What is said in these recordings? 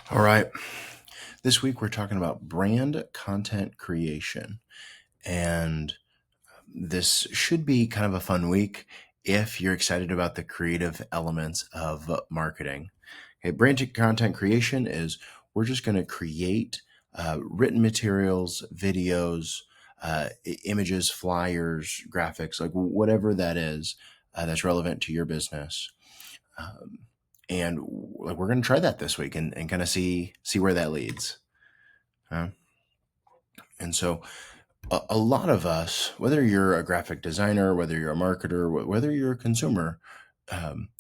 All right. This week we're talking about brand content creation. And this should be kind of a fun week if you're excited about the creative elements of marketing. Okay, brand content creation is we're just going to create written materials, videos, images, flyers, graphics, like whatever that is that's relevant to your business. Um, and like we're going to try that this week and kind of see where that leads. Uh, and so a lot of us, whether you're a graphic designer, whether you're a marketer, whether you're a consumer,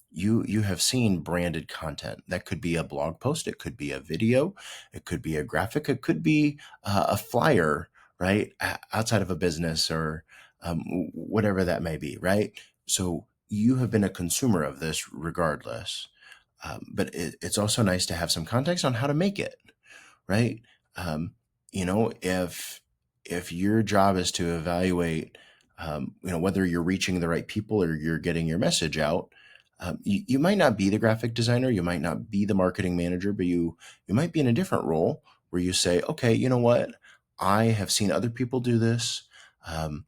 you have seen branded content. That could be a blog post, it could be a video, it could be a graphic, it could be a flyer, right, outside of a business or whatever that may be, right? So you have been a consumer of this regardless. But it's also nice to have some context on how to make it, right? Um, if your job is to evaluate, whether you're reaching the right people or you're getting your message out, you might not be the graphic designer, you might not be the marketing manager, but you might be in a different role where you say, okay, you know what, I have seen other people do this, and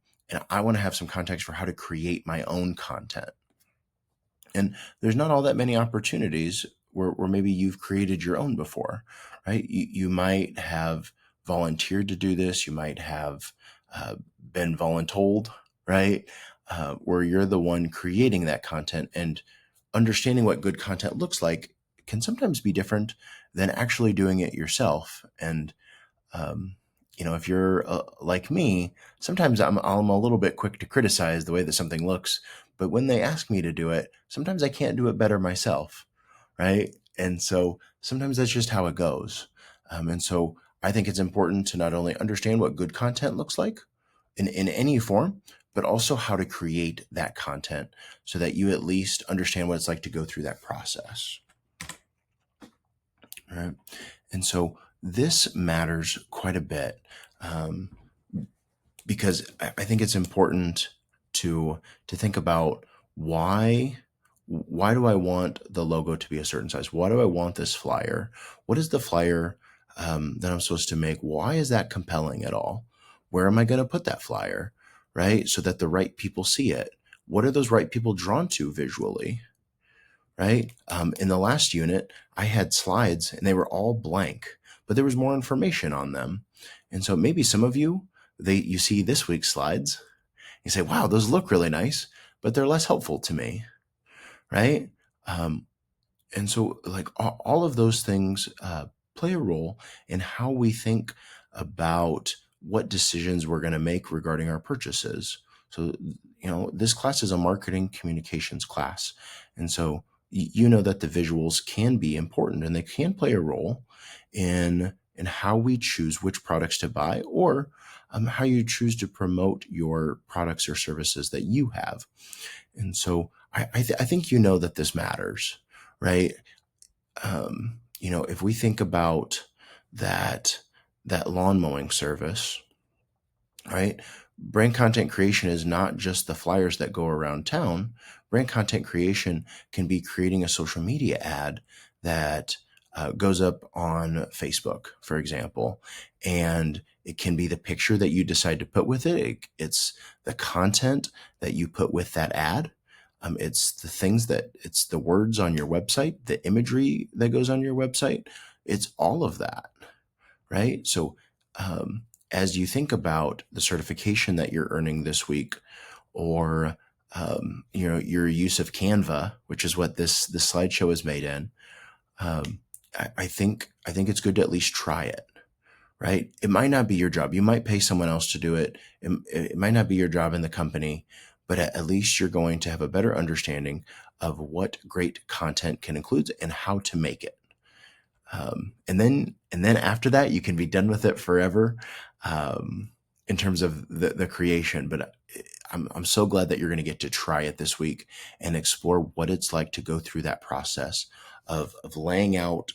I want to have some context for how to create my own content. And there's not all that many opportunities where maybe you've created your own before, right? You might have volunteered to do this. You might have been voluntold, right? Where you're the one creating that content, and understanding what good content looks like can sometimes be different than actually doing it yourself. And um, if you're like me, sometimes I'm a little bit quick to criticize the way that something looks, but when they ask me to do it, sometimes I can't do it better myself, right? And so sometimes that's just how it goes. And so I think it's important to not only understand what good content looks like in any form, but also how to create that content so that you at least understand what it's like to go through that process. Right. And so this matters quite a bit, um, because I think it's important to think about why do I want the logo to be a certain size? Why do I want this flyer? What is the flyer that I'm supposed to make? Why is that compelling at all? Where am I going to put that flyer, right? So that the right people see it. What are those right people drawn to visually? Right? In the last unit, I had slides and they were all blank, but there was more information on them. And so maybe some of you, you see this week's slides, you say, wow, those look really nice, but they're less helpful to me, right? Um, and so like all of those things play a role in how we think about what decisions we're going to make regarding our purchases. So, this class is a marketing communications class. And so you know that the visuals can be important and they can play a role in how we choose which products to buy, or how you choose to promote your products or services that you have. And so I think that this matters, right? If we think about that that lawn mowing service, right? Brand content creation is not just the flyers that go around town. Brand content creation can be creating a social media ad that goes up on Facebook, for example, and it can be the picture that you decide to put with it. It's the content that you put with that ad. It's the words on your website, the imagery that goes on your website. It's all of that, right? So, as you think about the certification that you're earning this week, or your use of Canva, which is what this slideshow is made in, um, I think it's good to at least try it. Right? It might not be your job. You might pay someone else to do it. It might not be your job in the company, but at least you're going to have a better understanding of what great content can include and how to make it. And then after that, you can be done with it forever, in terms of the creation. But I'm so glad that you're going to get to try it this week and explore what it's like to go through that process of laying out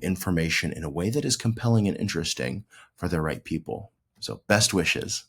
information in a way that is compelling and interesting for the right people. So best wishes.